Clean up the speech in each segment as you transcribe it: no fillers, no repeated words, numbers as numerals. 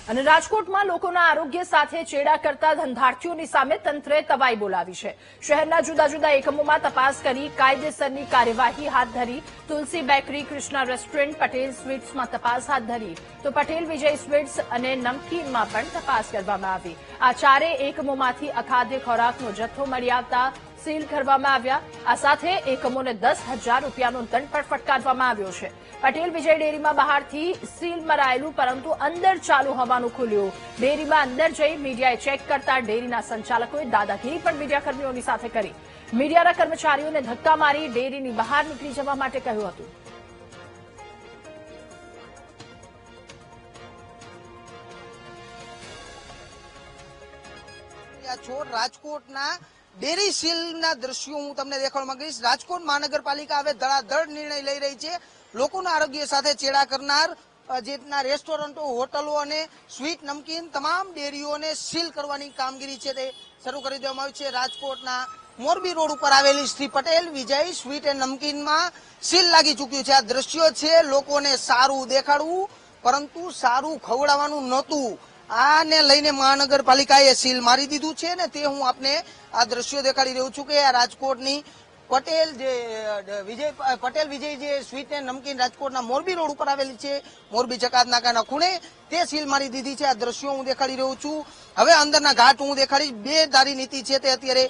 અને રાજકોટમાં લોકોના આરોગ્ય સાથે ચેડા કરતા ધંધાર્થીઓની સામે તંત્રે તવાઈ બોલાવી છે। શહેરના જુદા જુદા એકમોમાં તપાસ કરી કાયદેસરની કાર્યવાહી હાથ ધરી। તુલસી બેકરી, કૃષ્ણા રેસ્ટોરન્ટ, પટેલ સ્વીટ્સમાં તપાસ હાથ ધરી તો પટેલ વિજય સ્વીટ્સ અને નમકીનમાં પણ તપાસ કરવામાં આવી। આ ચારે એકમોમાંથી અખાદ્ય ખોરાકનો જથ્થો મળી આવતા સીલ કરવામાં આવ્યા। આ સાથે એકમોને 10,000 રૂપિયાનો દંડ પણ ફટકારવામાં આવ્યો છે। પટેલ વિજય ડેરીમાં બહારથી સીલ મરાયેલું પરંતુ અંદર ચાલુ હોવાનું ખુલ્યું। ડેરીમાં અંદર જઈ મીડિયાએ ચેક કરતા ડેરીના સંચાલકોએ દાદાગીરી પણ મીડિયાકર્મીઓની સાથે કરી। મીડિયાના કર્મચારીઓને ધક્કા મારી ડેરીની બહાર નીકળી જવા માટે કહ્યું હતું। રાજકોટના ડેરી સીલના દ્રશ્યો હું તમને દેખાડવા માંગીશ। રાજકોટ મહાનગરપાલિકા હવે ધડાધડ નિર્ણય લઈ રહી છે। લોકોના આરોગ્ય સાથે ચેડા કરનાર જેટના રેસ્ટોરન્ટો, હોટલો અને સ્વીટ, નમકીન તમામ ડેરીઓને સીલ કરવાની કામગીરી છે તે શરૂ કરી દેવામાં આવી છે। રાજકોટના મોરબી રોડ ઉપર આવેલી શ્રી પટેલ વિજય સ્વીટ એન્ડ નમકીનમાં સીલ લાગી ચૂક્યું છે। આ દ્રશ્યો છે લોકોને સારું દેખાડવું પરંતુ સારું ખવડાવવાનું નહોતું। આને લઈને મહાનગરપાલિકાએ સીલ મારી દીધું છે ને તે હું આપને આ દ્રશ્યો દેખાડી રહ્યો છું કે આ રાજકોટની પટેલ વિજય જે સ્વીટ એન્ડ નમકીન રાજકોટના મોરબી રોડ ઉપર આવેલી છે, મોરબી જકાત નાકાના ખૂણે તે સીલ મારી દીધી છે। આ દ્રશ્યો હું દેખાડી રહ્યો છું। હવે અંદરના ઘાટ હું દેખાડીશ। બે ધારી નીતિ છે તે અત્યારે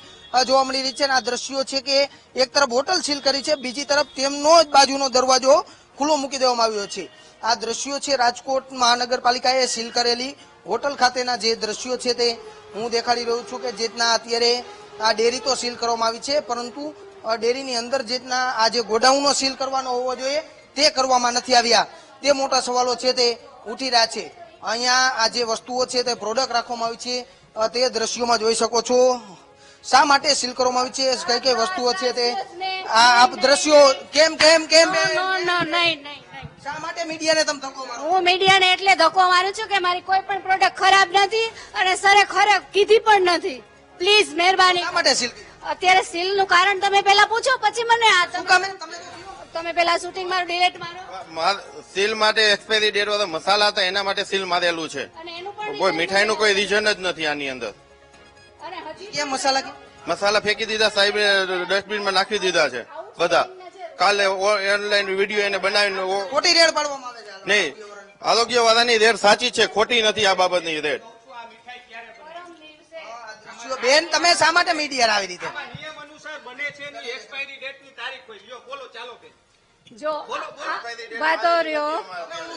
જોવા મળી રહી છે। આ દ્રશ્યો છે કે એક તરફ હોટલ સીલ કરી છે, બીજી તરફ તેમનો જ બાજુનો દરવાજો ખુલ્લો મૂકી દેવામાં આવ્યો છે। આ દ્રશ્યો છે રાજકોટ મહાનગરપાલિકાએ સીલ કરેલી હોટલ ખાતેના જે દ્રશ્યો છે તે હું દેખાડી રહ્યો છું કે જેટના અત્યારે આ ડેરી તો સીલ કરવામાં આવી છે પરંતુ ડેરીની અંદર જેટના આ જે ગોડાઉનો સીલ કરવાનો હોવો જોઈએ તે કરવામાં નથી આવ્યા। તે મોટા સવાલો છે તે ઉઠી રહ્યા છે। અહીંયા આ જે વસ્તુઓ છે તે પ્રોડક્ટ રાખવામાં આવી છે તે દ્રશ્યોમાં જોઈ શકો છો। શા માટે સીલ કરવામાં આવી છે, કઈ કઈ વસ્તુઓ છે તે આ દ્રશ્યો કેમ કેમ કેમ શા માટે મીડિયાને તમે ધક્કો મારો? હું મીડિયાને એટલે ધક્કો મારું છું કે મારી કોઈ પણ પ્રોડક્ટ ખરાબ નથી અને સરે ખરાબ કીધી પણ નથી। પ્લીઝ મહેરબાની। શા માટે સીલ? અત્યારે સીલ નું કારણ તમે પેલા પૂછો પછી મને તમે પેલા શૂટિંગ મારું ડિલેટ મારો। સીલ માટે એક્સપાયરી ડેટ વાળા મસાલા હતા એના માટે સીલ મારેલું છે। કોઈ મીઠાઈનું કોઈ રીઝન જ નથી આની અંદર। કેમ મસાલા ફેંકી દીધા સાહેબ, ડસ્ટબિનમાં નાખી દીધા છે બધા। કાલે ઓનલાઈન વિડીયો એને બનાવીને ખોટી રેડ પાડવામાં આવે છે। નહીં, આરોગ્ય વાળાની રેડ સાચી છે, ખોટી નથી આ બાબતની રેડ। બેન તમે શા માટે મીડિયા આવી રીતે? નિયમ અનુસાર બને છે ની એક્સપાયરી ડેટ ની તારીખ હોય, લ્યો બોલો, ચાલો કે જો વાતો રહ્યો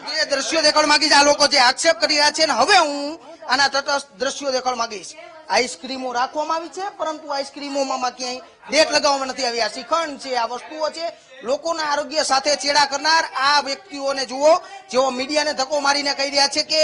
જે દ્રશ્યો દેખાડવા માંગીશ, આ લોકો જે આક્ષેપ કરી રહ્યા છે ને હવે હું આના તટસ્થ દ્રશ્યો દેખાડવા માંગીશ। આઈસ્ક્રીમો રાખવામાં આવી છે પરંતુ આઈસ્ક્રીમોમાં ક્યાંય ડેટ લગાવવામાં નથી આવી। આ શ્રીખંડ છે, આ વસ્તુઓ છે, લોકોના આરોગ્ય સાથે ચેડા કરનાર આ વ્યક્તિઓને જુઓ જેઓ મીડિયાને ધક્કો મારીને કહી રહ્યા છે કે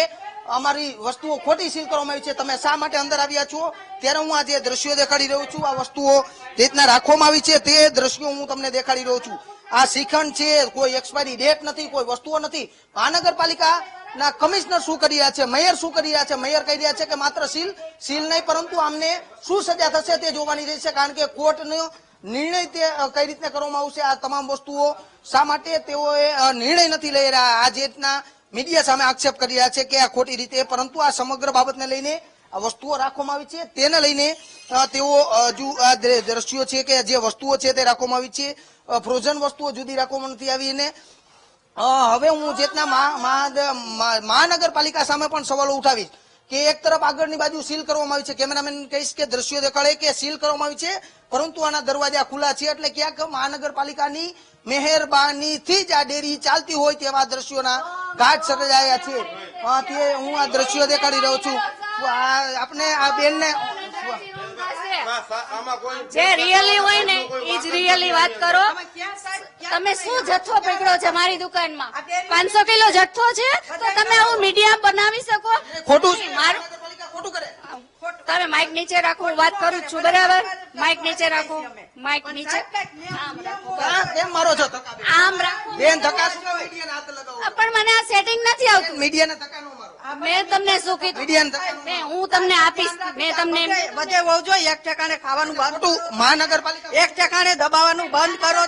અમારી વસ્તુઓ ખોટી સીલ કરવામાં આવી છે, તમે શા માટે અંદર આવ્યા છો? ત્યારે હું આ જે દ્રશ્યો દેખાડી રહ્યો છું, આ વસ્તુઓ રીતના રાખવામાં આવી છે તે દ્રશ્યો હું તમને દેખાડી રહ્યો છું। આ શ્રીખંડ છે, કોઈ એક્સપાયરી ડેટ નથી, કોઈ વસ્તુઓ નથી। મહાનગરપાલિકાના કમિશનર શું કરી રહ્યા છે, મેયર શું કરી રહ્યા છે? મેયર કહી રહ્યા છે કે માત્ર સીલ નહીં પરંતુ આમને શું સજા થશે તે જોવાની રહેશે, કારણ કે કોર્ટનો નિર્ણય તે કઈ રીતે કરવામાં આવશે। આ તમામ વસ્તુઓ શા માટે તેઓએ નિર્ણય નથી લઈ રહ્યા? આ જેટના મીડિયા સામે આક્ષેપ કરી રહ્યા છે કે આ ખોટી રીતે, પરંતુ આ સમગ્ર બાબતને લઈને આ વસ્તુઓ રાખવામાં આવી છે તેને લઈને તેઓ હજુ આ દ્રશ્યો છે કે જે વસ્તુઓ છે તે રાખવામાં આવી છે, ફ્રોઝન વસ્તુઓ જુદી રાખવામાં નથી આવી। અને હવે હું જેટના મહાનગરપાલિકા સામે પણ સવાલો ઉઠાવીશ કે એક તરફ આગળની બાજુ સીલ કરવામાં આવી છે, કેમેરામેન કહીશ કે દ્રશ્યો દેખાડે કે સીલ કરવામાં આવી છે પરંતુ આના દરવાજા ખુલ્લા છે, એટલે ક્યાંક મહાનગરપાલિકાની મહેરબાનીથી જ આ ડેરી ચાલતી હોય તેવા દ્રશ્યોના ઘાટ સર્જાયા છે। તે હું આ દ્રશ્યો દેખાડી રહ્યો છું। આપણે આ બેનને જે રિયલી હોય ને એ જ રિયલી વાત કરો। તમે શું જથ્થો પકડ્યો છે મારી દુકાનમાં? 500 કિલો જથ્થો છે તો તમે આવું મીડિયા બનાવી શકો? ખોટું ખોટું કરે। તમે માઇક નીચે રાખો, હું વાત કરું છું, બરાબર? માઇક નીચે રાખો, માઇક નીચે કેમ મારો છો? આમ રાખો બેન, ધક્કા શું મીડિયાને હાથ લગાવો? પણ મને આ સેટિંગ નથી આવતું। મીડિયાને ધક્કા ન મારો। મેં તમને શું કીધું? હું તમને આપીશ, મેં તમને બધે હોવું જોઈએ। એક ઠેકાણે ખાવાનું બંધ, મહાનગરપાલિકા એક ઠેકાણે દબાવવાનું બંધ કરો।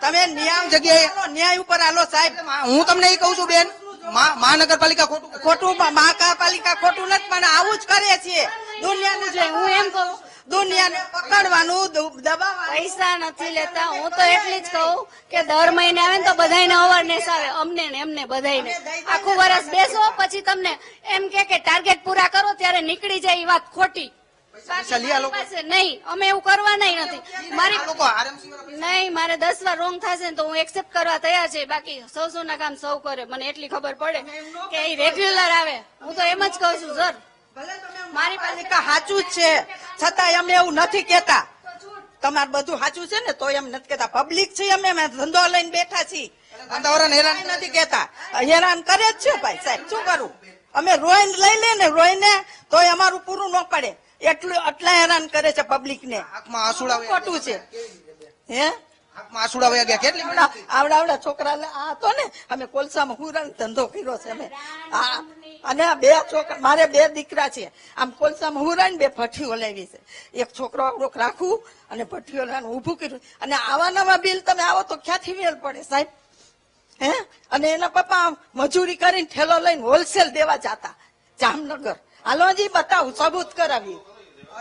તમે નિયમ જગ્યાએ ન્યાય ઉપર આલો સાહેબ। હું તમને એ કહું છું બેન, મહાનગરપાલિકા ખોટું કરે છે. ખોટું મહાનગરપાલિકા ખોટું નથી પણ આવું જ કરે છે દુનિયાને એટલે હું એમ કહું દુનિયાને પકડવાનું દબાવવાનું પૈસા નથી લેતા. હું તો એટલી જ કહું કે દર મહિને આવે ને તો બધાને અવેરનેસ આવે, અમને ને એમને બધાને. આખું વર્ષ બેસો પછી તમને એમ કે ટાર્ગેટ પૂરા કરો ત્યારે નીકળી જાય એ વાત ખોટી. પૈસા લઈ આ લોકો. પાસે નહીં, અમે એવું કરવા નહીં નથી. મારી આ લોકો RMC વાળા નહીં, મારે 10 વાર રોંગ થશે ને તો હું એક્સેપ્ટ કરવા તૈયાર છે. બાકી સૌ ના કામ સૌ કરે, મને એટલી ખબર પડે કે એ રેગ્યુલર આવે. હું તો એમ જ કહું છું સર, મારી પાલિકા સાચું જ છે છતાં અમે એવું નથી કેતા. તમારે બધું સાચું છે ને તો એમ નથી કેતા. પબ્લિક છે અમે ધંધો લઈને બેઠા છીએ. વાતાવરણ હેરાન નથી કેતા, હેરાન કરે જ છે ભાઈ સાહેબ. શું કરું અમે રોઈને લઈ લે ને રોઈને તોય અમારું પૂરું ન પડે એટલું આટલા હેરાન કરે છે પબ્લિક ને. આંખમાં આંસુડા વહી ખોટું છે હે આંખમાં આંસુડા વહી ગયા. કેટલી આવડા છોકરા આ તો ને અમે કોલસામાં હુરાનો ધંધો કર્યો છે અમે. અને આ બે છોકરા મારે 2 દીકરા છે. આમ કોલસામાં હુરાઈને 2 ભઠ્ઠીઓ લાવી છે. એક છોકરો આવડોક રાખવું અને ભઠ્ઠીઓ લાવવાનું ઊભું કર્યું. અને આવા નવા બિલ તમે આવો તો ક્યાંથી વેલ પડે સાહેબ હે. અને એના પપ્પા મજૂરી કરીને ઠેલો લઈને હોલસેલ દેવા જતા જામનગર. હાલો હજી બતાવું સબૂત કરાવી.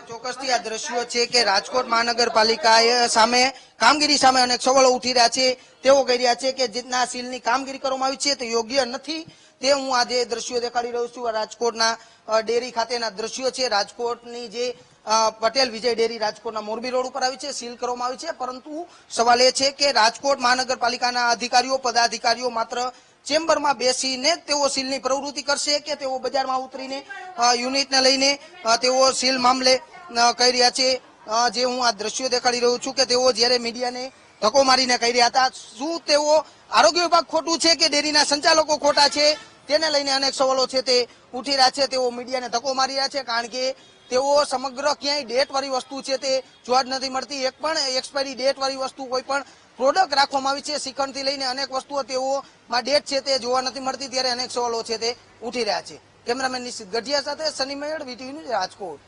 ચોક્કસથી આ દ્રશ્યો છે કે રાજકોટ મહાનગરપાલિકા સામે કામગીરી સામે અનેક સવાલો ઉઠી રહ્યા છે. તેઓ કહી રહ્યા છે કે જેટના સીલની કામગીરી કરવામાં આવી છે તે યોગ્ય નથી. તે હું આજે દ્રશ્યો દેખાડી રહ્યો છું. રાજકોટના ડેરી ખાતેના દ્રશ્યો છે. રાજકોટની જે પટેલ વિજય ડેરી રાજકોટના મોરબી રોડ ઉપર આવી છે, સીલ કરવામાં આવી છે. પરંતુ સવાલ એ છે કે રાજકોટ મહાનગરપાલિકાના અધિકારીઓ પદાધિકારીઓ માત્ર ચેમ્બરમાં બેસીને તેઓ સીલની પ્રવૃત્તિ કરશે કે તેઓ બજારમાં ઉતરીને યુનિટને લઈને તેઓ સીલ મામલે કહી રહ્યા છે. જે હું આ દ્રશ્યો દેખાડી રહ્યો છું કે તેઓ જ્યારે મીડિયાને ધક્કો મારીને કહી રહ્યા હતા. શું તેઓ આરોગ્ય વિભાગ ખોટું છે કે ડેરીના સંચાલકો ખોટા છે તેને લઈને અનેક સવાલો છે તે ઉઠી રહ્યા છે. તેઓ મીડિયાને ધક્કો મારી રહ્યા છે કારણ કે તેઓ સમગ્ર ક્યાંય ડેટ વાળી વસ્તુ છે તે જોવા જ નથી મળતી. એક પણ એક્સપાયરી ડેટ વાળી વસ્તુ કોઈ પણ પ્રોડક્ટ રાખવામાં આવી છે શ્રીખંડથી લઈને અનેક વસ્તુઓ તેઓમાં ડેટ છે તે જોવા નથી મળતી. ત્યારે અનેક સવાલો છે તે ઉઠી રહ્યા છે. કેમેરામેન નિશ્ચિત ગઢિયા સાથે સની મેયડ, વીટીવી ન્યૂઝ, રાજકોટ.